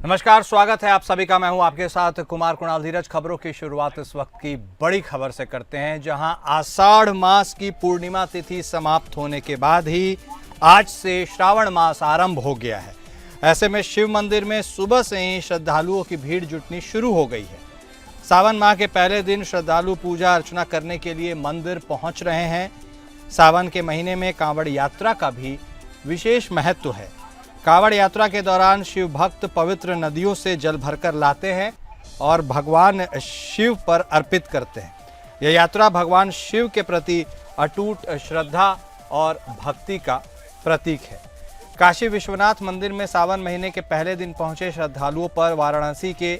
नमस्कार, स्वागत है आप सभी का। मैं हूं आपके साथ कुमार कुणाल धीरज। खबरों की शुरुआत इस वक्त की बड़ी खबर से करते हैं, जहां आषाढ़ मास की पूर्णिमा तिथि समाप्त होने के बाद ही आज से श्रावण मास आरंभ हो गया है। ऐसे में शिव मंदिर में सुबह से ही श्रद्धालुओं की भीड़ जुटनी शुरू हो गई है। सावन माह के पहले दिन श्रद्धालु पूजा अर्चना करने के लिए मंदिर पहुंच रहे हैं। सावन के महीने में कांवड़ यात्रा का भी विशेष महत्व है। कांवड़ यात्रा के दौरान शिव भक्त पवित्र नदियों से जल भरकर लाते हैं और भगवान शिव पर अर्पित करते हैं। यह यात्रा भगवान शिव के प्रति अटूट श्रद्धा और भक्ति का प्रतीक है। काशी विश्वनाथ मंदिर में सावन महीने के पहले दिन पहुंचे श्रद्धालुओं पर वाराणसी के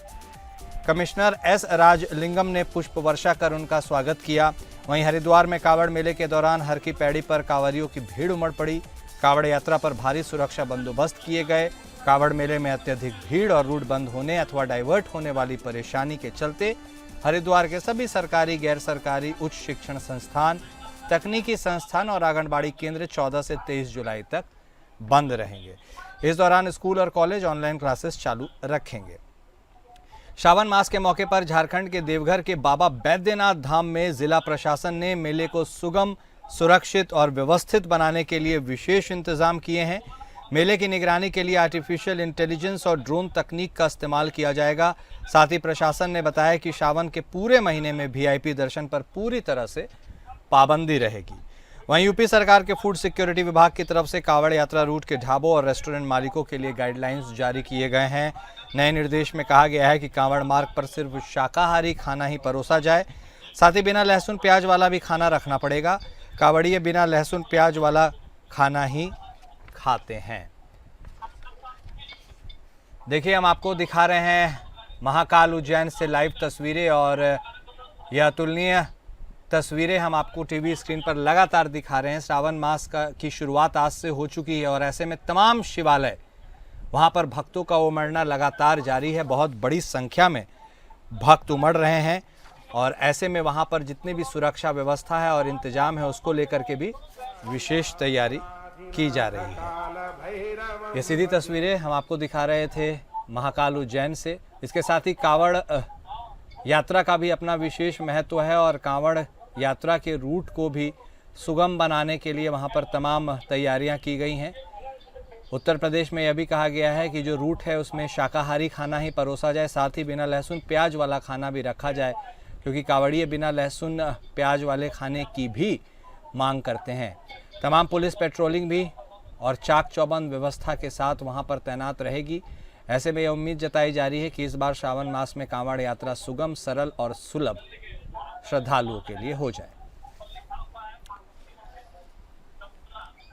कमिश्नर एस राजलिंगम ने पुष्प वर्षा कर उनका स्वागत किया। वहीं हरिद्वार में कांवड़ मेले के दौरान हर की पैड़ी पर कांवरियों की भीड़ उमड़ पड़ी। कांवड़ यात्रा पर भारी सुरक्षा बंदोबस्त किए गए। कांवड़ मेले में अत्यधिक भीड़ और रूट बंद होने अथवा डाइवर्ट होने वाली परेशानी के चलते हरिद्वार के सभी सरकारी, गैर सरकारी, उच्च शिक्षण संस्थान, तकनीकी संस्थान और आंगनबाड़ी केंद्र 14 से 23 जुलाई तक बंद रहेंगे। इस दौरान स्कूल और कॉलेज ऑनलाइन क्लासेस चालू रखेंगे। श्रावण मास के मौके पर झारखंड के देवघर के बाबा बैद्यनाथ धाम में जिला प्रशासन ने मेले को सुगम, सुरक्षित और व्यवस्थित बनाने के लिए विशेष इंतजाम किए हैं। मेले की निगरानी के लिए आर्टिफिशियल इंटेलिजेंस और ड्रोन तकनीक का इस्तेमाल किया जाएगा। साथ ही प्रशासन ने बताया कि श्रावण के पूरे महीने में वीआईपी दर्शन पर पूरी तरह से पाबंदी रहेगी। वहीं यूपी सरकार के फूड सिक्योरिटी विभाग की तरफ से कांवड़ यात्रा रूट के ढाबों और रेस्टोरेंट मालिकों के लिए गाइडलाइंस जारी किए गए हैं। नए निर्देश में कहा गया है कि कांवड़ मार्ग पर सिर्फ शाकाहारी खाना ही परोसा जाए। साथ ही बिना लहसुन प्याज वाला भी खाना रखना पड़ेगा। कांवड़िये बिना लहसुन प्याज वाला खाना ही खाते हैं। देखिए, हम आपको दिखा रहे हैं महाकाल उज्जैन से लाइव तस्वीरें, और यह अतुलनीय तस्वीरें हम आपको टीवी स्क्रीन पर लगातार दिखा रहे हैं। श्रावण मास की शुरुआत आज से हो चुकी है और ऐसे में तमाम शिवालय, वहां पर भक्तों का उमड़ना लगातार जारी है। बहुत बड़ी संख्या में भक्त उमड़ रहे हैं और ऐसे में वहां पर जितनी भी सुरक्षा व्यवस्था है और इंतजाम है, उसको लेकर के भी विशेष तैयारी की जा रही है। ये सीधी तस्वीरें हम आपको दिखा रहे थे महाकाल उज्जैन से। इसके साथ ही कांवड़ यात्रा का भी अपना विशेष महत्व है और कांवड़ यात्रा के रूट को भी सुगम बनाने के लिए वहां पर तमाम तैयारियां की गई हैं। उत्तर प्रदेश में यह भी कहा गया है कि जो रूट है उसमें शाकाहारी खाना ही परोसा जाए, साथ ही बिना लहसुन प्याज वाला खाना भी रखा जाए, क्योंकि कांवड़िये बिना लहसुन प्याज वाले खाने की भी मांग करते हैं। तमाम पुलिस पेट्रोलिंग भी और चाक चौबंद व्यवस्था के साथ वहां पर तैनात रहेगी। ऐसे में यह उम्मीद जताई जा रही है कि इस बार श्रावण मास में कांवड़ यात्रा सुगम, सरल और सुलभ श्रद्धालुओं के लिए हो जाए।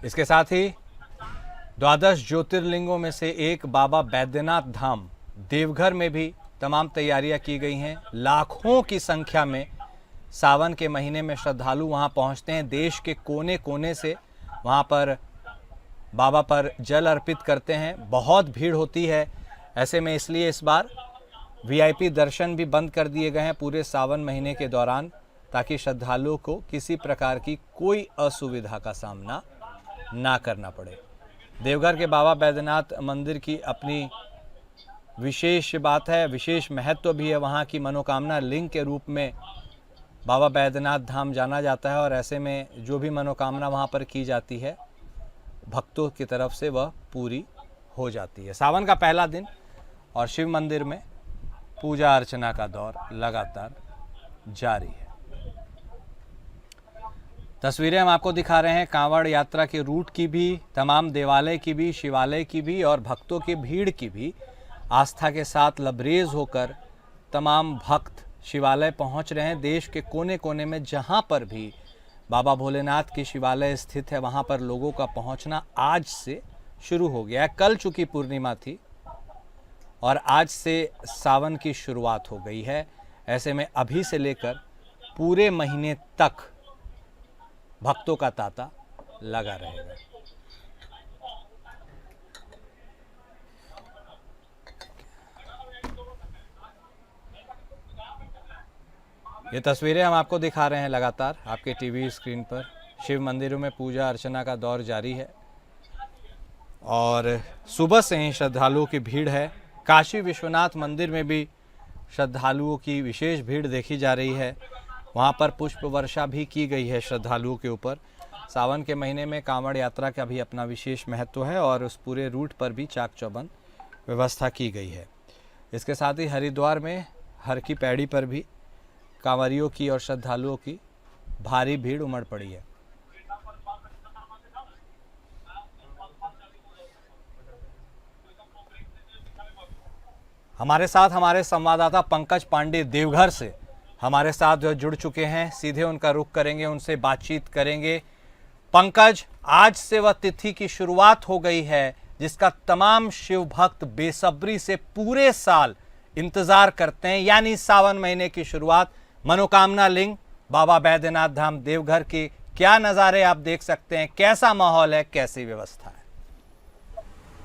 इसके साथ ही द्वादश ज्योतिर्लिंगों में से एक बाबा बैद्यनाथ धाम देवघर में भी तमाम तैयारियां की गई हैं। लाखों की संख्या में सावन के महीने में श्रद्धालु वहां पहुंचते हैं। देश के कोने कोने से वहां पर बाबा पर जल अर्पित करते हैं। बहुत भीड़ होती है। ऐसे में इसलिए इस बार वीआईपी दर्शन भी बंद कर दिए गए हैं पूरे सावन महीने के दौरान, ताकि श्रद्धालुओं को किसी प्रकार की कोई असुविधा का सामना ना करना पड़े। देवघर के बाबा बैद्यनाथ मंदिर की अपनी विशेष बात है, विशेष महत्व भी है। वहाँ की मनोकामना लिंग के रूप में बाबा बैद्यनाथ धाम जाना जाता है और ऐसे में जो भी मनोकामना वहाँ पर की जाती है, भक्तों की तरफ से वह पूरी हो जाती है। सावन का पहला दिन और शिव मंदिर में पूजा अर्चना का दौर लगातार जारी है। तस्वीरें हम आपको दिखा रहे हैं कांवड़ यात्रा के रूट की भी, तमाम देवालय की भी, शिवालय की भी और भक्तों की भीड़ की भी। आस्था के साथ लबरेज होकर तमाम भक्त शिवालय पहुंच रहे हैं। देश के कोने कोने में जहां पर भी बाबा भोलेनाथ की शिवालय स्थित है, वहां पर लोगों का पहुंचना आज से शुरू हो गया है। कल चूंकि पूर्णिमा थी और आज से सावन की शुरुआत हो गई है। ऐसे में अभी से लेकर पूरे महीने तक भक्तों का तांता लगा रहेगा। ये तस्वीरें हम आपको दिखा रहे हैं लगातार आपके टीवी स्क्रीन पर। शिव मंदिरों में पूजा अर्चना का दौर जारी है और सुबह से ही श्रद्धालुओं की भीड़ है। काशी विश्वनाथ मंदिर में भी श्रद्धालुओं की विशेष भीड़ देखी जा रही है। वहां पर पुष्प वर्षा भी की गई है श्रद्धालुओं के ऊपर। सावन के महीने में कांवड़ यात्रा का भी अपना विशेष महत्व है और उस पूरे रूट पर भी चाक चौबंद व्यवस्था की गई है। इसके साथ ही हरिद्वार में हर की पैड़ी पर भी कांवरियों की और श्रद्धालुओं की भारी भीड़ उमड़ पड़ी है। हमारे साथ हमारे संवाददाता पंकज पांडे देवघर से हमारे साथ जो जुड़ चुके हैं, सीधे उनका रुख करेंगे, उनसे बातचीत करेंगे। पंकज, आज से वह तिथि की शुरुआत हो गई है जिसका तमाम शिव भक्त बेसब्री से पूरे साल इंतजार करते हैं, यानी सावन महीने की शुरुआत। मनोकामना लिंग बाबा बैद्यनाथ धाम देवघर के क्या नज़ारे आप देख सकते हैं, कैसा माहौल है, कैसी व्यवस्था है?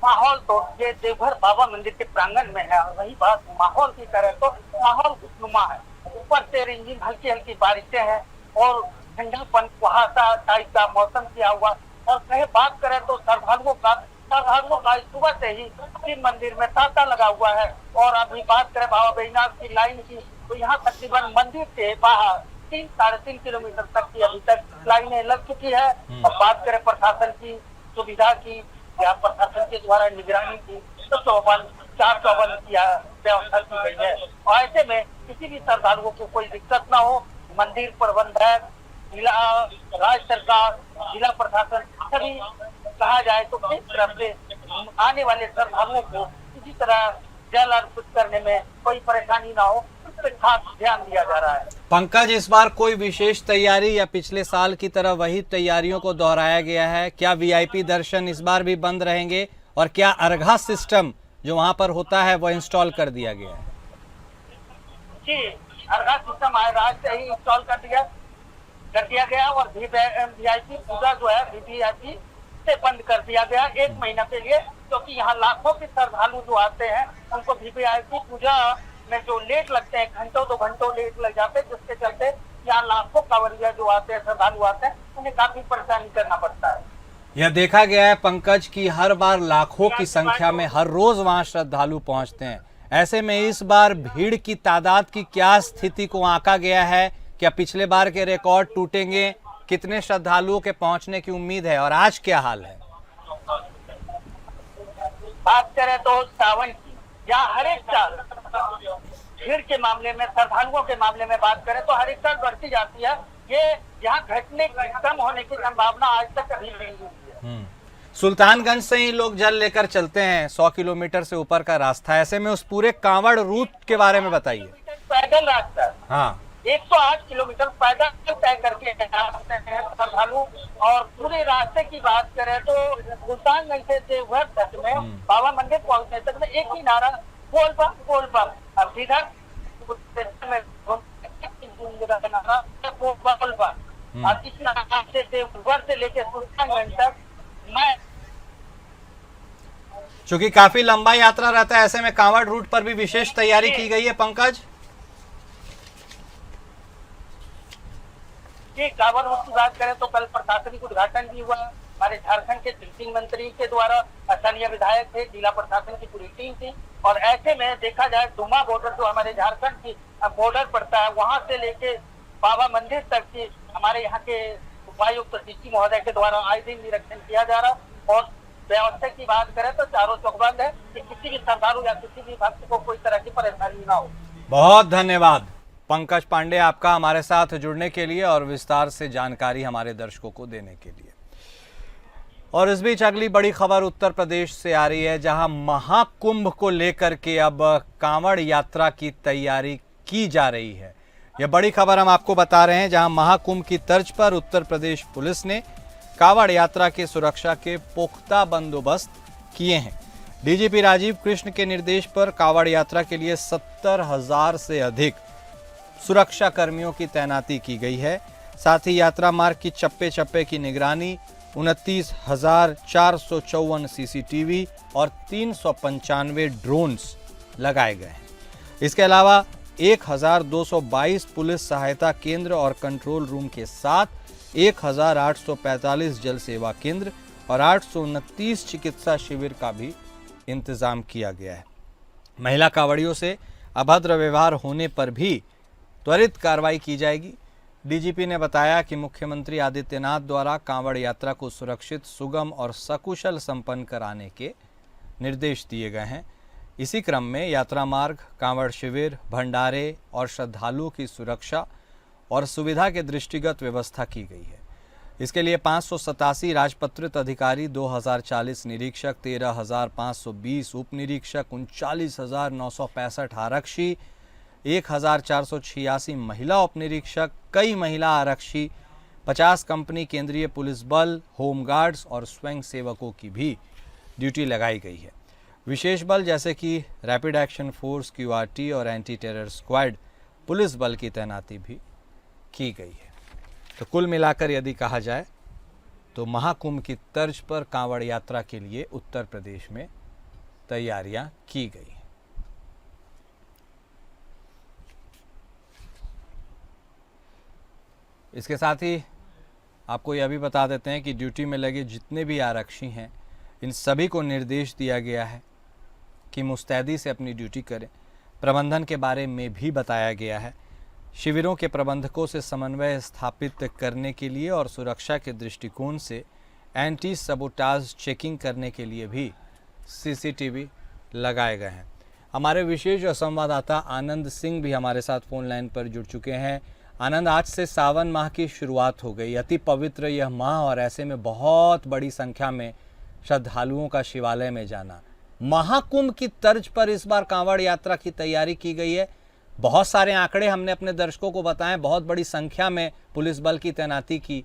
माहौल तो ये देवघर बाबा मंदिर के प्रांगण में है और वही बात माहौल की तरह तो माहौल खुशनुमा है। ऊपर से रिमझिम हल्की हल्की बारिशें हैं और ठंडापन कुहासा टाइप का मौसम किया हुआ। और कहे बात करें तो श्रद्धालुओं का सुबह से ही शिव मंदिर में तांता लगा हुआ है। और अभी बात करें बाबा बैद्यनाथ की लाइन की तो यहाँ तकरीबन मंदिर से बाहर 3-3.5 किलोमीटर तक की अभी तक लाइनें लग चुकी है। और बात करें प्रशासन की सुविधा की या प्रशासन के द्वारा निगरानी की तो चाक चौबंद की व्यवस्था की गई है। और ऐसे में किसी भी श्रद्धालुओं को कोई दिक्कत ना हो, मंदिर प्रबंधक, जिला राज्य सरकार, जिला प्रशासन सभी कहा जाए तो किस तरह से आने वाले श्रद्धालुओं को किसी तरह जल अर्पित करने में कोई परेशानी ना हो, उस पर खास ध्यान दिया जा रहा है। पंकज, इस बार कोई विशेष तैयारी या पिछले साल की तरह वही तैयारियों को दोहराया गया है? क्या वीआईपी दर्शन इस बार भी बंद रहेंगे और क्या अर्घा सिस्टम जो वहां पर होता है वो इंस्टॉल कर दिया गया है? जी, अर्घा सिस्टम आज से ही इंस्टॉल कर दिया गया और वीआईपी पूजा जो है वीवीआईपी से बंद कर दिया गया 1 महीना के लिए, क्योंकि यहाँ लाखों के श्रद्धालु जो आते हैं उनको वीवीआईपी पूजा में जो लेट लगते हैं, घंटों 2 घंटों लेट लग जाते हैं, जिसके चलते यहाँ लाखों कांवरिया जो आते हैं, श्रद्धालु आते हैं, उन्हें काफी परेशानी करना पड़ता है। यह देखा गया है पंकज कि हर बार लाखों की संख्या में हर रोज वहां श्रद्धालु पहुंचते हैं। ऐसे में इस बार भीड़ की तादाद की क्या स्थिति को आंका गया है? क्या पिछले बार के रिकॉर्ड टूटेंगे? कितने श्रद्धालुओं के पहुंचने की उम्मीद है और आज क्या हाल है? बात करें तो सावन की या हर एक साल भीड़ के मामले में, श्रद्धालुओं के मामले में बात करें तो हर एक साल बढ़ती जाती है। ये यहाँ घटने कम होने की संभावना आज तक कभी नहीं हुई है। सुल्तानगंज से ही लोग जल लेकर चलते हैं, 100 किलोमीटर से ऊपर का रास्ता। ऐसे में उस पूरे कांवड़ रूट के बारे में बताइए। पैदल रास्ता, हाँ, 108 किलोमीटर पैदल तय करके आते हैं श्रद्धालु। और पूरे रास्ते की बात करें तो सुल्तानगंज से देवघर तक में बाबा मंदिर पहुंचने तक में एक ही नारा, बोल बम बोल बम। अब इधर बोल बम, अब इस नारा से देवघर से लेकर सुल्तानगंज तक मैं, चूंकि काफी लंबा यात्रा रहता है, ऐसे में कांवड़ रूट पर भी विशेष तैयारी की गई है पंकज। ये कांवड़ रूट की बात करें तो कल प्रशासनिक उद्घाटन भी हुआ। हमारे झारखंड के ड्रिफ्टिंग मंत्री के द्वारा, स्थानीय विधायक थे, जिला प्रशासन की पूरी टीम थी। और ऐसे में देखा जाए डुमा बॉर्डर जो हमारे झारखंड की बॉर्डर पड़ता है, वहां से लेके बाबा मंदिर तक की हमारे यहाँ के उपायुक्त डीसी महोदय के द्वारा आए दिन निरीक्षण किया जा रहा। और व्यवस्था की बात करें तो चारों चौकबंद है कि किसी भी श्रद्धालु या किसी भी भक्त को कोई तरह की परेशानी ना हो। बहुत धन्यवाद पंकज पांडे आपका हमारे साथ जुड़ने के लिए और विस्तार से जानकारी हमारे दर्शकों को देने के लिए। और इस बीच अगली बड़ी खबर उत्तर प्रदेश से आ रही है, जहां महाकुंभ को लेकर के अब कांवड़ यात्रा की तैयारी की जा रही है। यह बड़ी खबर हम आपको बता रहे हैं, जहां महाकुंभ की तर्ज पर उत्तर प्रदेश पुलिस ने कांवड़ यात्रा की सुरक्षा के पुख्ता बंदोबस्त किए हैं। डीजीपी राजीव कृष्ण के निर्देश पर कांवड़ यात्रा के लिए 70,000 से अधिक सुरक्षा कर्मियों की तैनाती की गई है। साथ ही यात्रा मार्ग की चप्पे चप्पे की निगरानी 29,454 सीसीटीवी और 395 ड्रोन्स लगाए गए हैं। इसके अलावा 1,222 पुलिस सहायता केंद्र और कंट्रोल रूम के साथ 1,845 जल सेवा केंद्र और 829 चिकित्सा शिविर का भी इंतजाम किया गया है। महिला कांवड़ियों से अभद्र व्यवहार होने पर भी त्वरित कार्रवाई की जाएगी। डीजीपी ने बताया कि मुख्यमंत्री आदित्यनाथ द्वारा कांवड़ यात्रा को सुरक्षित, सुगम और सकुशल संपन्न कराने के निर्देश दिए गए हैं। इसी क्रम में यात्रा मार्ग, कांवड़ शिविर, भंडारे और श्रद्धालुओं की सुरक्षा और सुविधा के दृष्टिगत व्यवस्था की गई है। इसके लिए 587 राजपत्रित अधिकारी, 2040 निरीक्षक, 13,520 उप निरीक्षक, 39,965 आरक्षी, 1,486 महिला उप निरीक्षक, कई महिला आरक्षी, 50 कंपनी केंद्रीय पुलिस बल, होमगार्ड्स और स्वयं सेवकों की भी ड्यूटी लगाई गई है। विशेष बल जैसे कि रैपिड एक्शन फोर्स, क्यूआरटी और एंटी टेरर स्क्वाड पुलिस बल की तैनाती भी की गई है। तो कुल मिलाकर यदि कहा जाए तो महाकुंभ की तर्ज पर कांवड़ यात्रा के लिए उत्तर प्रदेश में तैयारियां की गई हैं। इसके साथ ही आपको यह भी बता देते हैं कि ड्यूटी में लगे जितने भी आरक्षी हैं, इन सभी को निर्देश दिया गया है कि मुस्तैदी से अपनी ड्यूटी करें। प्रबंधन के बारे में भी बताया गया है। शिविरों के प्रबंधकों से समन्वय स्थापित करने के लिए और सुरक्षा के दृष्टिकोण से एंटी सबोटाज चेकिंग करने के लिए भी सीसीटीवी लगाए गए हैं। हमारे विशेष संवाददाता आनंद सिंह भी हमारे साथ फोन लाइन पर जुड़ चुके हैं। आनंद, आज से सावन माह की शुरुआत हो गई, अति पवित्र यह माह, और ऐसे में बहुत बड़ी संख्या में श्रद्धालुओं का शिवालय में जाना। महाकुंभ की तर्ज पर इस बार कांवड़ यात्रा की तैयारी की गई है। बहुत सारे आंकड़े हमने अपने दर्शकों को बताएं, बहुत बड़ी संख्या में पुलिस बल की तैनाती की।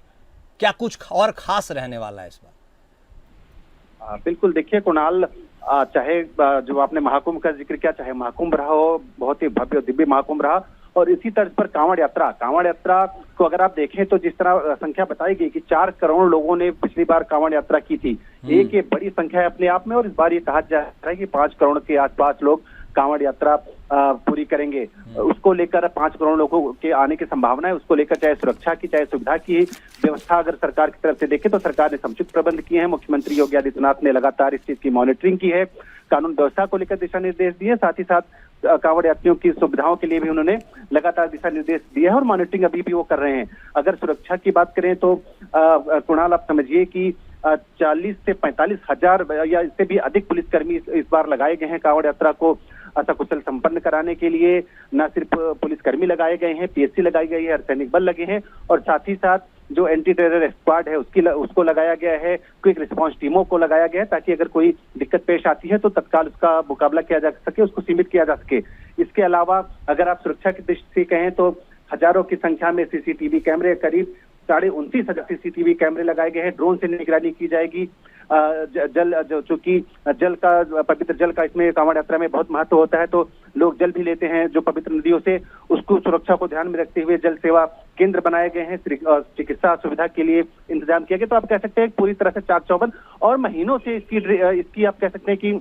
क्या कुछ और खास रहने वाला है इस बार? बिल्कुल, देखिए कुणाल, चाहे जो आपने महाकुंभ का जिक्र किया, चाहे महाकुंभ रहा हो, बहुत ही भव्य दिव्य महाकुंभ रहा, और इसी तर्ज पर कांवड़ यात्रा को अगर आप देखें तो जिस तरह संख्या बताई गई कि 4 करोड़ लोगों ने पिछली बार कांवड़ यात्रा की थी, एक ये बड़ी संख्या है अपने आप में, और इस बार ये कहा जा रहा है कि 5 करोड़ के आसपास लोग कांवड़ यात्रा पूरी करेंगे। उसको लेकर 5 करोड़ लोगों के आने की संभावना है। उसको लेकर चाहे सुरक्षा की, चाहे सुविधा की व्यवस्था अगर सरकार की तरफ से देखें तो सरकार ने समुचित प्रबंध किए हैं। मुख्यमंत्री योगी आदित्यनाथ ने लगातार इस चीज की मॉनिटरिंग की है, कानून व्यवस्था को लेकर दिशा निर्देश दिए, साथ ही साथ कांवड़ यात्रियों की सुविधाओं के लिए भी उन्होंने लगातार दिशा निर्देश दिए हैं, और मॉनिटरिंग अभी भी वो कर रहे हैं। अगर सुरक्षा की बात करें तो कुणाल, आप समझिए कि 40 से 45 हजार या इससे भी अधिक पुलिसकर्मी इस बार लगाए गए हैं कांवड़ यात्रा को सकुशल संपन्न कराने के लिए। न सिर्फ पुलिसकर्मी लगाए गए हैं, पीएससी लगाई गई है, अर्धसैनिक बल लगे हैं, और साथ ही साथ जो एंटी टेरर स्क्वाड है उसको लगाया गया है, क्विक रिस्पांस टीमों को लगाया गया है, ताकि अगर कोई दिक्कत पेश आती है तो तत्काल उसका मुकाबला किया जा सके, उसको सीमित किया जा सके। इसके अलावा अगर आप सुरक्षा की दृष्टि से कहें तो हजारों की संख्या में सीसीटीवी कैमरे, करीब 29,500 सीसीटीवी कैमरे लगाए गए हैं। ड्रोन से निगरानी की जाएगी। चूंकि जल का, पवित्र जल का इसमें कांवड़ यात्रा में बहुत महत्व होता है, तो लोग जल भी लेते हैं जो पवित्र नदियों से, उसको सुरक्षा को ध्यान में रखते हुए जल सेवा केंद्र बनाए गए हैं। चिकित्सा सुविधा के लिए इंतजाम किया गया। तो आप कह सकते हैं पूरी तरह से चाक चौबंद, और महीनों से इसकी आप कह सकते हैं कि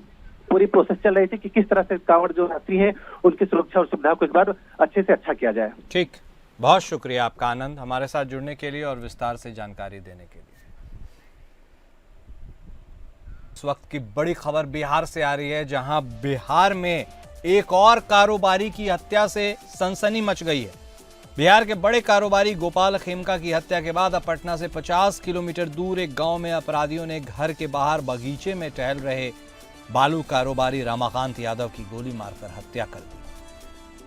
पूरी प्रोसेस चल रही थी कि किस तरह से कांवड़ जो यात्री हैं उनकी सुरक्षा और सुविधा को इस बार अच्छे से अच्छा किया जाए। ठीक, बहुत शुक्रिया आपका आनंद, हमारे साथ जुड़ने के लिए और विस्तार से जानकारी देने के लिए। इस वक्त की बड़ी खबर बिहार से आ रही है, जहां बिहार में एक और कारोबारी की हत्या से सनसनी मच गई है। बिहार के बड़े कारोबारी गोपाल खेमका की हत्या के बाद अब पटना से 50 किलोमीटर दूर एक गांव में अपराधियों ने घर के बाहर बगीचे में टहल रहे बालू कारोबारी रमाकांत यादव की गोली मारकर हत्या कर दी।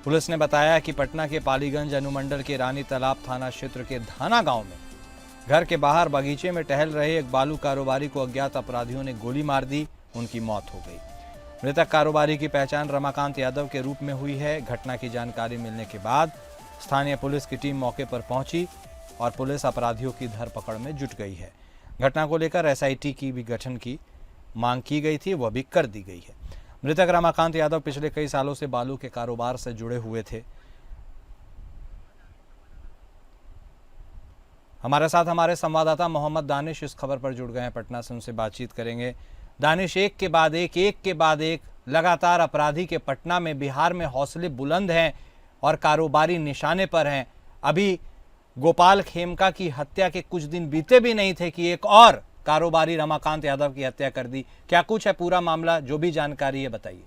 पुलिस ने बताया कि पटना के पालीगंज अनुमंडल के रानी तालाब थाना क्षेत्र के धाना गांव में घर के बाहर बगीचे में टहल रहे एक बालू कारोबारी को अज्ञात अपराधियों ने गोली मार दी, उनकी मौत हो गई। मृतक कारोबारी की पहचान रमाकांत यादव के रूप में हुई है। घटना की जानकारी मिलने के बाद स्थानीय पुलिस की टीम मौके पर पहुंची और पुलिस अपराधियों की धरपकड़ में जुट गई है। घटना को लेकर एसआईटी की भी गठन की मांग की गई थी, वह भी कर दी गई है। मृतक रमाकांत यादव पिछले कई सालों से बालू के कारोबार से जुड़े हुए थे। हमारे साथ हमारे संवाददाता मोहम्मद दानिश इस खबर पर जुड़ गए हैं, पटना से उनसे बातचीत करेंगे। दानिश, एक के बाद एक लगातार अपराधी के पटना में, बिहार में हौसले बुलंद हैं और कारोबारी निशाने पर हैं। अभी गोपाल खेमका की हत्या के कुछ दिन बीते भी नहीं थे कि एक और कारोबारी रमाकांत यादव की हत्या कर दी। क्या कुछ है पूरा मामला, जो भी जानकारी है बताइए।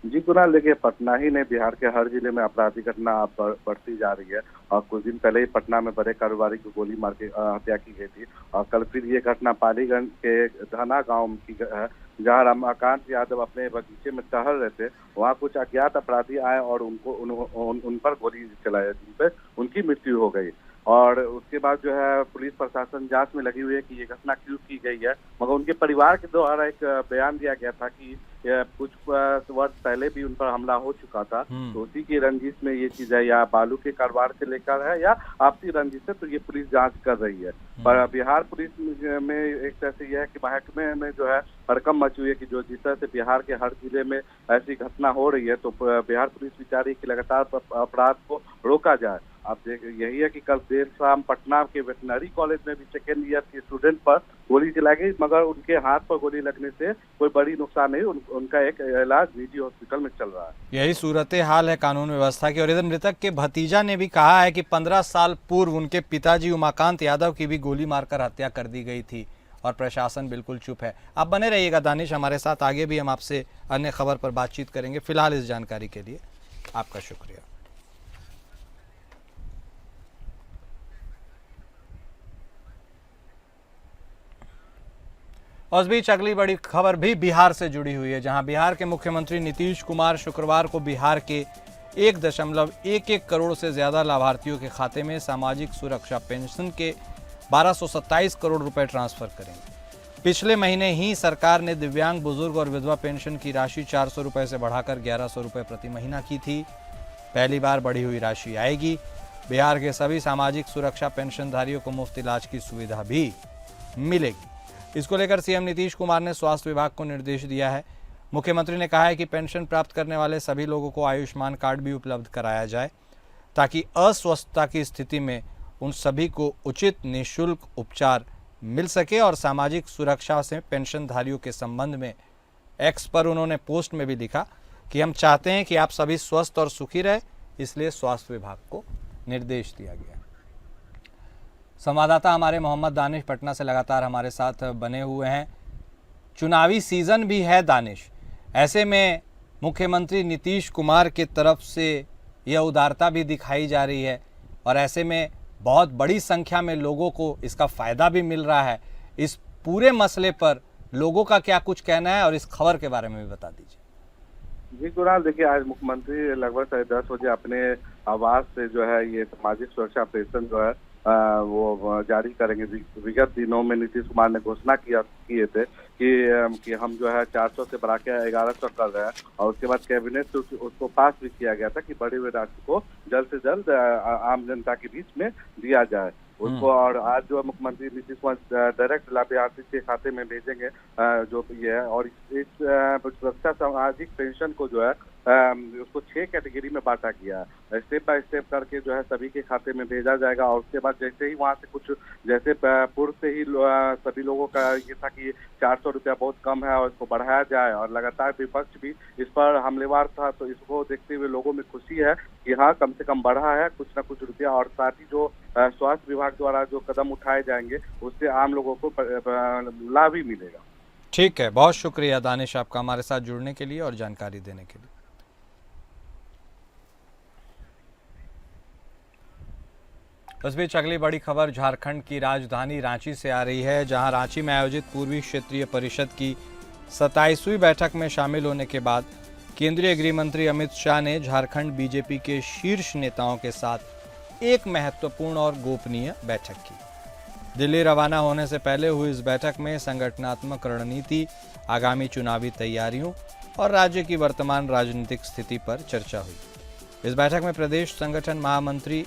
जी कुणाल, देखिए पटना ही नहीं, बिहार के हर जिले में आपराधिक घटना बढ़ती जा रही है। और कुछ दिन पहले ही पटना में बड़े कारोबारी को गोली मार के हत्या की गई थी। और कल फिर ये घटना पालीगंज के धना गांव की है, जहां रमाकांत यादव अपने बगीचे में टहल रहे थे। वहां कुछ अज्ञात अपराधी आए और उन पर गोली चलाई, जिन पे उनकी मृत्यु हो गई। और उसके बाद जो है पुलिस प्रशासन जांच में लगी हुई है कि ये घटना क्यों की गई है। मगर उनके परिवार के द्वारा एक बयान दिया गया था कि कुछ वर्ष पहले भी उन पर हमला हो चुका था, तो उसी की रंजिश में ये चीज है, या बालू के कारोबार से लेकर है या आपसी रंजिश है, तो ये पुलिस जांच कर रही है। पर बिहार पुलिस में एक तरह से यह है कि महकमे में जो है हड़कंप मची हुई है कि जो जिस तरह से बिहार के हर जिले में ऐसी घटना हो रही है, तो बिहार पुलिस विचार रही है कि लगातार अपराध को रोका जाए। आप देख, यही है कि कल देर शाम पटना के वेटनरी कॉलेज में भी सेकेंड ईयर के स्टूडेंट पर गोली चलाई गई, मगर उनके हाथ पर गोली लगने से कोई बड़ी नुकसान नहीं, उनका एक इलाज निजी हॉस्पिटल में चल रहा है। यही सूरत हाल है कानून व्यवस्था की। और इधर मृतक के भतीजा ने भी कहा है कि 15 साल पूर्व उनके पिताजी उमाकांत यादव की भी गोली मारकर हत्या कर दी गई थी और प्रशासन बिल्कुल चुप है। आप बने रहिएगा दानिश हमारे साथ, आगे भी हम आपसे अन्य खबर पर बातचीत करेंगे। फिलहाल इस जानकारी के लिए आपका शुक्रिया। और इस बीच अगली बड़ी खबर भी बिहार से जुड़ी हुई है, जहां बिहार के मुख्यमंत्री नीतीश कुमार शुक्रवार को बिहार के 1.11 करोड़ से ज्यादा लाभार्थियों के खाते में सामाजिक सुरक्षा पेंशन के 1227 करोड़ रुपए ट्रांसफर करेंगे। पिछले महीने ही सरकार ने दिव्यांग, बुजुर्ग और विधवा पेंशन की राशि 400 रुपए से बढ़ाकर 1100 रुपए प्रति महीना की थी। पहली बार बढ़ी हुई राशि आएगी। बिहार के सभी सामाजिक सुरक्षा पेंशनधारियों को मुफ्त इलाज की सुविधा भी मिलेगी। इसको लेकर सीएम नीतीश कुमार ने स्वास्थ्य विभाग को निर्देश दिया है। मुख्यमंत्री ने कहा है कि पेंशन प्राप्त करने वाले सभी लोगों को आयुष्मान कार्ड भी उपलब्ध कराया जाए, ताकि अस्वस्थता की स्थिति में उन सभी को उचित निःशुल्क उपचार मिल सके। और सामाजिक सुरक्षा से पेंशनधारियों के संबंध में एक्स पर उन्होंने पोस्ट में भी लिखा कि हम चाहते हैं कि आप सभी स्वस्थ और सुखी रहे, इसलिए स्वास्थ्य विभाग को निर्देश दिया गया। संवाददाता हमारे मोहम्मद दानिश पटना से लगातार हमारे साथ बने हुए हैं। चुनावी सीजन भी है दानिश, ऐसे में मुख्यमंत्री नीतीश कुमार की तरफ से यह उदारता भी दिखाई जा रही है और ऐसे में बहुत बड़ी संख्या में लोगों को इसका फ़ायदा भी मिल रहा है। इस पूरे मसले पर लोगों का क्या कुछ कहना है और इस खबर के बारे में भी बता दीजिए। जी कुणाल, देखिए आज मुख्यमंत्री लगभग 10:30 बजे अपने आवास से जो है ये सामाजिक सुरक्षा पेंशन जो है वो जारी करेंगे। विगत दिनों में नीतीश कुमार ने घोषणा किए थे कि हम जो है 400 से बढ़ा के 1100 कर रहे हैं, और उसके बाद कैबिनेट से उसको पास भी किया गया था कि बढ़ी हुई राशि को जल्द से जल्द आम जनता के बीच में दिया जाए उसको। और आज जो मुख्यमंत्री नीतीश कुमार डायरेक्ट लाभार्थी के खाते में भेजेंगे जो ये है। और इस सुरक्षा सामाजिक पेंशन को जो है उसको 6 कैटेगरी में बांटा गया है। स्टेप बाय स्टेप करके जो है सभी के खाते में भेजा जाएगा। और उसके बाद जैसे ही वहाँ से कुछ, जैसे पूर्व से ही सभी लोगों का ये था कि 400 रुपया बहुत कम है और इसको बढ़ाया जाए, और लगातार विपक्ष भी इस पर हमलेवार था, तो इसको देखते हुए लोगों में खुशी है कि हाँ कम से कम बढ़ा है कुछ ना कुछ रुपया। और साथ ही जो स्वास्थ्य विभाग द्वारा जो कदम उठाए जाएंगे उससे आम लोगों को लाभ ही मिलेगा। ठीक है, बहुत शुक्रिया दानिश आपका हमारे साथ जुड़ने के लिए और जानकारी देने के लिए। इस बीच अगली बड़ी खबर झारखंड की राजधानी रांची से आ रही है, जहां रांची में आयोजित पूर्वी क्षेत्रीय परिषद की 27वीं बैठक में शामिल होने के बाद केंद्रीय गृह मंत्री अमित शाह ने झारखंड बीजेपी के शीर्ष नेताओं के साथ एक महत्वपूर्ण और गोपनीय बैठक की। दिल्ली रवाना होने से पहले हुई इस बैठक में संगठनात्मक रणनीति, आगामी चुनावी तैयारियों और राज्य की वर्तमान राजनीतिक स्थिति पर चर्चा हुई। इस बैठक में प्रदेश संगठन महामंत्री,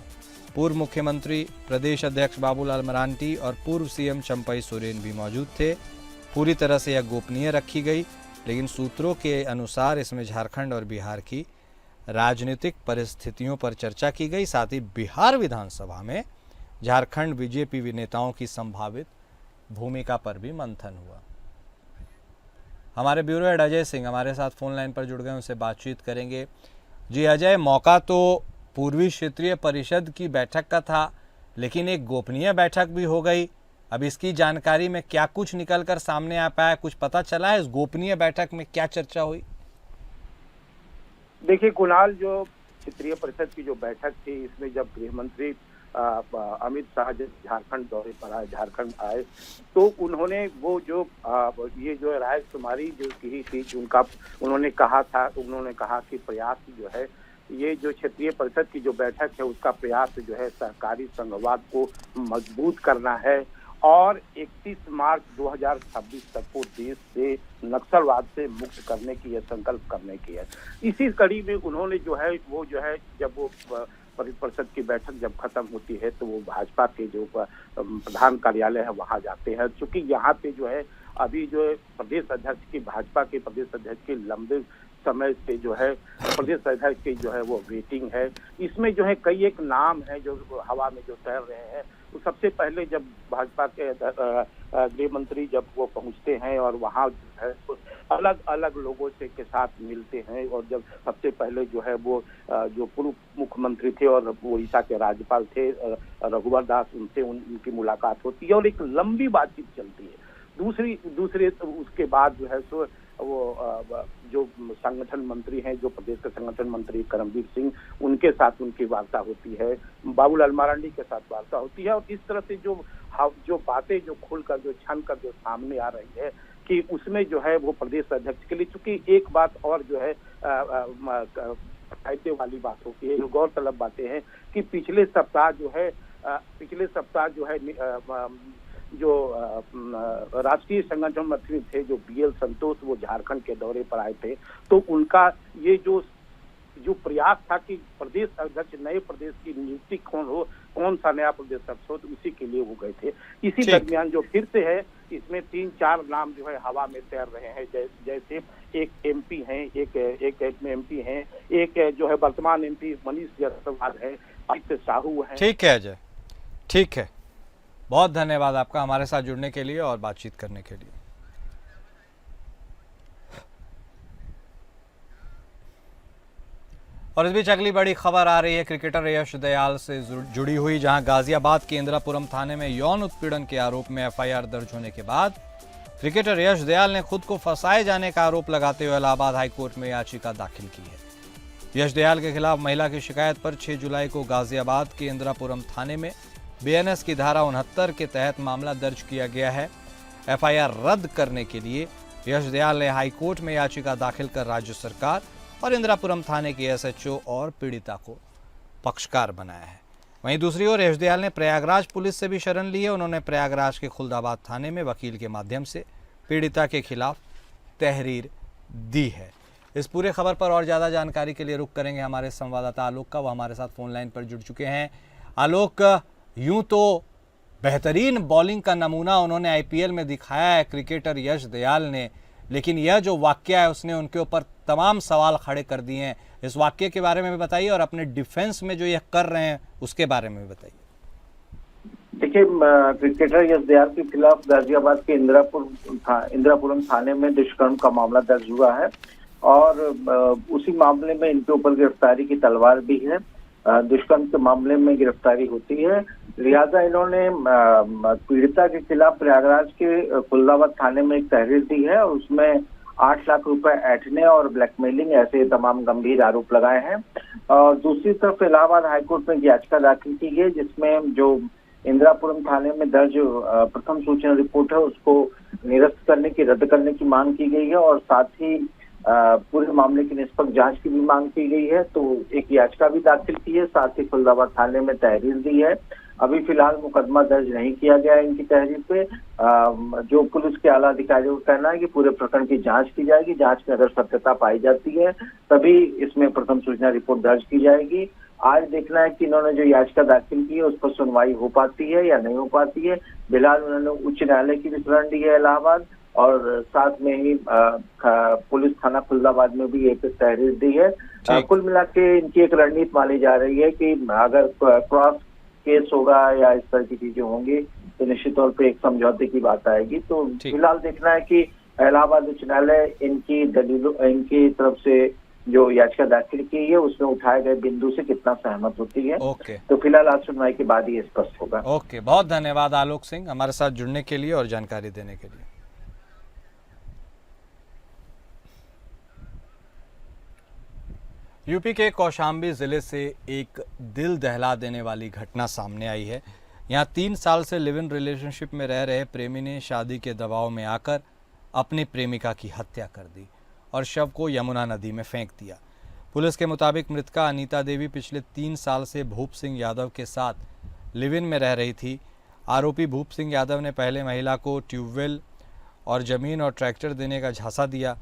पूर्व मुख्यमंत्री प्रदेश अध्यक्ष बाबूलाल मरांडी और पूर्व सीएम चंपई सोरेन भी मौजूद थे। पूरी तरह से यह गोपनीय रखी गई, लेकिन सूत्रों के अनुसार इसमें झारखंड और बिहार की राजनीतिक परिस्थितियों पर चर्चा की गई। साथ ही बिहार विधानसभा में झारखंड बीजेपी नेताओं की संभावित भूमिका पर भी मंथन हुआ। हमारे ब्यूरो हेड अजय सिंह हमारे साथ फोन लाइन पर जुड़ गए, उनसे बातचीत करेंगे। जी अजय, मौका तो पूर्वी क्षेत्रीय परिषद की बैठक का था, लेकिन एक गोपनीय बैठक भी हो गई। अब इसकी जानकारी में क्या कुछ निकल कर सामने आ पाया, कुछ पता चला है इस गोपनीय बैठक में क्या चर्चा हुई? देखिए कुणाल, जो क्षेत्रीय परिषद की जो बैठक थी, इसमें जब गृह मंत्री अमित शाह जब झारखंड दौरे पर आए, झारखंड आए, तो उन्होंने वो जो ये जो रायशुमारी जो की थी, उनका उन्होंने कहा कि प्रयास जो है, ये जो क्षेत्रीय परिषद की जो बैठक है उसका प्रयास जो है सहकारी संघवाद को मजबूत करना है और 31 मार्च 2026 तक को देश से नक्सलवाद से मुक्त करने की, यह संकल्प करने की है। इसी कड़ी में उन्होंने जो है वो जो है जब वो परिषद की बैठक जब खत्म होती है तो वो भाजपा के जो प्रधान कार्यालय है वहां जाते हैं, क्योंकि यहाँ पे जो है अभी जो है प्रदेश अध्यक्ष की, भाजपा के प्रदेश अध्यक्ष की लंबे समय से जो है प्रदेश अध्यक्ष की जो है वो वेटिंग है। इसमें जो है कई एक नाम है जो हवा में जो तैर रहे हैं। तो सबसे पहले जब भाजपा के गृह मंत्री जब वो पहुंचते हैं और वहाँ जो है तो अलग अलग लोगों से के साथ मिलते हैं, और जब सबसे पहले जो है वो जो पूर्व मुख्यमंत्री थे और उड़ीसा के राज्यपाल थे रघुवर दास, उनसे उनकी मुलाकात होती है और एक लंबी बातचीत चलती है। दूसरे उसके बाद जो है सो वो जो संगठन मंत्री हैं, जो प्रदेश के संगठन मंत्री करमबीर सिंह, उनके साथ उनकी वार्ता होती है, बाबूलाल मरांडी के साथ वार्ता होती है, और इस तरह से जो बातें जो खुलकर जो छन कर जो सामने आ रही है कि उसमें जो है वो प्रदेश अध्यक्ष के लिए, चूंकि एक बात और जो है वाली बात होती है, गौरतलब बातें हैं कि पिछले सप्ताह जो है जो राष्ट्रीय संगठन मंत्री थे जो BL संतोष, वो झारखंड के दौरे पर आए थे, तो उनका ये जो प्रयास था कि प्रदेश अध्यक्ष, नए प्रदेश की नियुक्ति कौन सा नया प्रदेश अध्यक्ष हो, तो इसी के लिए वो गए थे। इसी दरमियान जो फिर से है, इसमें 3-4 नाम जो है हवा में तैर रहे हैं, जैसे एक MP हैं, एक MP हैं, एक जो है वर्तमान MP मनीष जायसवाल है, आदित्य साहू है। ठीक है अजय, ठीक है, बहुत धन्यवाद आपका हमारे साथ जुड़ने के लिए और बातचीत करने के लिए। और इस बीच अगली बड़ी खबर आ रही है क्रिकेटर यश दयाल से जुड़ी हुई, जहां गाजियाबाद के इंदिरापुरम थाने में यौन उत्पीड़न के आरोप में FIR दर्ज होने के बाद क्रिकेटर यश दयाल ने खुद को फंसाए जाने का आरोप लगाते हुए इलाहाबाद हाईकोर्ट में याचिका दाखिल की है। यश दयाल के खिलाफ महिला की शिकायत पर 6 जुलाई को गाजियाबाद के इंदिरापुरम थाने में BNS की धारा 69 के तहत मामला दर्ज किया गया है। FIR रद्द करने के लिए यश दयाल ने हाईकोर्ट में याचिका दाखिल कर राज्य सरकार और इंदिरापुरम थाने के SHO और पीड़िता को पक्षकार बनाया है। वहीं दूसरी ओर यश दयाल ने प्रयागराज पुलिस से भी शरण ली है। उन्होंने प्रयागराज के खुलदाबाद थाने में वकील के माध्यम से पीड़िता के खिलाफ तहरीर दी है। इस पूरे खबर पर और ज़्यादा जानकारी के लिए रुख करेंगे हमारे संवाददाता आलोक का, वो हमारे साथ फोन लाइन पर जुड़ चुके हैं। आलोक, यूं तो बेहतरीन बॉलिंग का नमूना उन्होंने IPL में दिखाया है क्रिकेटर यश दयाल ने, लेकिन यह जो वाकया है उसने उनके ऊपर तमाम सवाल खड़े कर दिए हैं। इस वाकये के बारे में भी बताइए और अपने डिफेंस में जो यह कर रहे हैं उसके बारे में भी बताइए। देखिए, क्रिकेटर यश दयाल के खिलाफ गाजियाबाद के इंदिरापुरम थाने में दुष्कर्म का मामला दर्ज हुआ है और उसी मामले में इनके ऊपर गिरफ्तारी की तलवार भी है। दुष्कर्म के मामले में गिरफ्तारी होती है, लिहाजा इन्होंने पीड़िता के खिलाफ प्रयागराज के खुलदाबाद थाने में एक तहरीर दी है और उसमें 8 लाख रुपए ऐंठने और ब्लैकमेलिंग ऐसे तमाम गंभीर आरोप लगाए हैं। और दूसरी तरफ इलाहाबाद हाईकोर्ट में याचिका दाखिल की गई, जिसमें जो इंदिरापुरम थाने में दर्ज प्रथम सूचना रिपोर्ट है उसको निरस्त करने की, रद्द करने की मांग की गई है और साथ ही पूरे मामले की निष्पक्ष जांच की भी मांग की गई है। तो एक याचिका भी दाखिल की है, साथ ही खुलदाबाद थाने में तहरीर दी है। अभी फिलहाल मुकदमा दर्ज नहीं किया गया है इनकी तहरीर पे। जो पुलिस के आला अधिकारियों का कहना है कि पूरे प्रकरण की जांच की जाएगी, जांच में अगर सत्यता पाई जाती है तभी इसमें प्रथम सूचना रिपोर्ट दर्ज की जाएगी। आज देखना है कि इन्होंने जो याचिका दाखिल की है उस पर सुनवाई हो पाती है या नहीं हो पाती है। फिलहाल उन्होंने उच्च न्यायालय की भी शरण ली है इलाहाबाद, और साथ में ही पुलिस थाना खुलदाबाद में भी एक तहरीर दी है। कुल मिला के इनकी एक रणनीति मानी जा रही है कि अगर क्रॉस केस होगा या इस तरह की चीजें होंगी तो निश्चित तौर पे एक समझौते की बात आएगी। तो फिलहाल देखना है कि इलाहाबाद उच्च न्यायालय इनकी दलीलों, इनकी तरफ से जो याचिका दाखिल की है उसमें उठाए गए बिंदु से कितना सहमत होती है। तो फिलहाल आज सुनवाई के बाद ही स्पष्ट होगा। बहुत धन्यवाद आलोक सिंह हमारे साथ जुड़ने के लिए और जानकारी देने के लिए। यूपी के कौशाम्बी जिले से एक दिल दहला देने वाली घटना सामने आई है। यहाँ 3 साल से लिव इन रिलेशनशिप में रह रहे प्रेमी ने शादी के दबाव में आकर अपनी प्रेमिका की हत्या कर दी और शव को यमुना नदी में फेंक दिया। पुलिस के मुताबिक मृतका अनीता देवी पिछले 3 साल से भूप सिंह यादव के साथ लिव इन में रह रही थी। आरोपी भूप सिंह यादव ने पहले महिला को ट्यूबवेल और ज़मीन और ट्रैक्टर देने का झांसा दिया,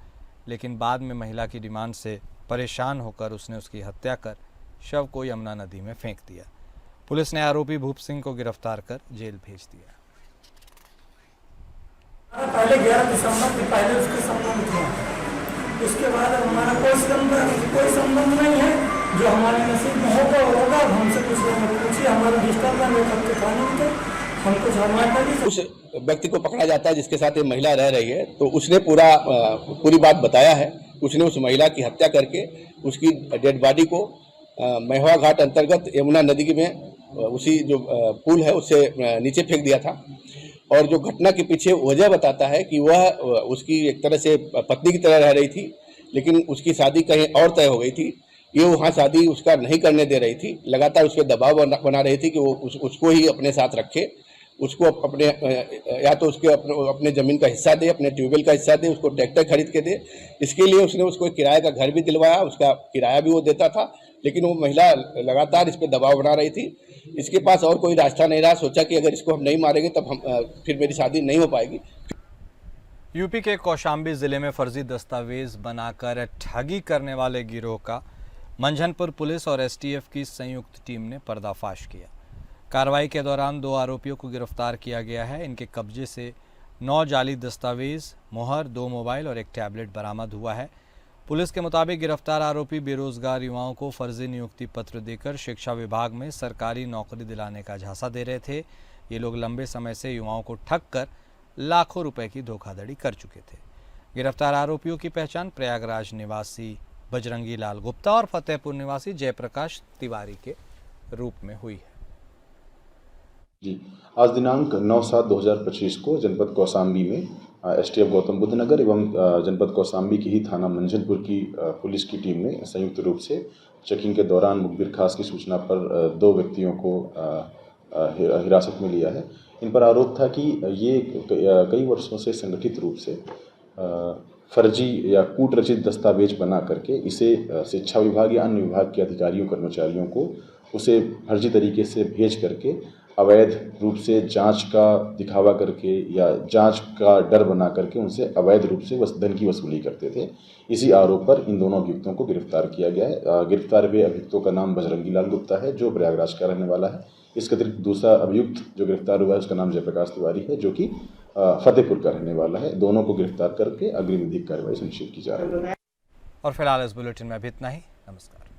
लेकिन बाद में महिला की डिमांड से परेशान होकर उसने उसकी हत्या कर शव को यमुना नदी में फेंक दिया। पुलिस ने आरोपी भूप सिंह को गिरफ्तार कर जेल भेज दिया। पहले 11 दिसंबर के पहले उसके संबंध था, उसके बाद हमारा कोई संबंध नहीं है। जो हमारे नसीब में होगा हमसे कुछ पूछिए, हमारा डिस्टर्ब नहीं करते थाने में, तो हम कुछ हमारे उस व्यक्ति को पकड़ा जाता है जिसके साथ ये महिला रह रही है, तो उसने पूरी बात बताया है। उसने उस महिला की हत्या करके उसकी डेड बॉडी को महवा घाट अंतर्गत यमुना नदी में उसी जो पुल है उससे नीचे फेंक दिया था। और जो घटना के पीछे वजह बताता है कि वह उसकी एक तरह से पत्नी की तरह रह रही थी, लेकिन उसकी शादी कहीं और तय हो गई थी। ये वहाँ शादी उसका नहीं करने दे रही थी, लगातार उस पर दबाव बना रही थी कि वो उसको ही अपने साथ रखे, उसको अपने या तो उसके अपने ज़मीन का हिस्सा दे, अपने ट्यूबवेल का हिस्सा दे, उसको ट्रैक्टर खरीद के दे। इसके लिए उसने उसको किराए का घर भी दिलवाया, उसका किराया भी वो देता था, लेकिन वो महिला लगातार इस पर दबाव बना रही थी। इसके पास और कोई रास्ता नहीं रहा। सोचा कि अगर इसको हम नहीं मारेंगे तब फिर मेरी शादी नहीं हो पाएगी। यूपी के कौशाम्बी जिले में फर्जी दस्तावेज बनाकर ठगी करने वाले गिरोह का मंझनपुर पुलिस और एसटीएफ की संयुक्त टीम ने पर्दाफाश किया। कार्रवाई के दौरान 2 आरोपियों को गिरफ्तार किया गया है। इनके कब्जे से 9 जाली दस्तावेज, मोहर, 2 मोबाइल और 1 टैबलेट बरामद हुआ है। पुलिस के मुताबिक गिरफ्तार आरोपी बेरोजगार युवाओं को फर्जी नियुक्ति पत्र देकर शिक्षा विभाग में सरकारी नौकरी दिलाने का झांसा दे रहे थे। ये लोग लंबे समय से युवाओं को ठग कर लाखों रुपए की धोखाधड़ी कर चुके थे। गिरफ्तार आरोपियों की पहचान प्रयागराज निवासी बजरंगी लाल गुप्ता और फतेहपुर निवासी जयप्रकाश तिवारी के रूप में हुई है। जी, आज दिनांक 9/7/2025 को जनपद कौशाम्बी में एसटीएफ गौतम बुद्ध नगर एवं जनपद कौशाम्बी की ही थाना मंझनपुर की पुलिस की टीम ने संयुक्त रूप से चेकिंग के दौरान मुखबिर खास की सूचना पर 2 व्यक्तियों को हिरासत में लिया है। इन पर आरोप था कि ये कई वर्षों से संगठित रूप से फर्जी या कूट रचित दस्तावेज बना करके इसे शिक्षा विभाग या अन्य विभाग के अधिकारियों कर्मचारियों को उसे फर्जी तरीके से भेज करके अवैध रूप से जांच का दिखावा करके या जांच का डर बना करके उनसे अवैध रूप से धन की वसूली करते थे। इसी आरोप पर इन दोनों अभियुक्तों को गिरफ्तार किया गया है। गिरफ्तार हुए अभियुक्तों का नाम बजरंगी लाल गुप्ता है, जो प्रयागराज का रहने वाला है। इसके अतिरिक्त दूसरा अभियुक्त जो गिरफ्तार हुआ है उसका नाम जयप्रकाश तिवारी है, जो कि फतेहपुर का रहने वाला है। दोनों को गिरफ्तार करके अग्रिम विधिक कार्रवाई सुनिश्चित की जा रही है। और फिलहाल इस बुलेटिन में अभी इतना ही। नमस्कार।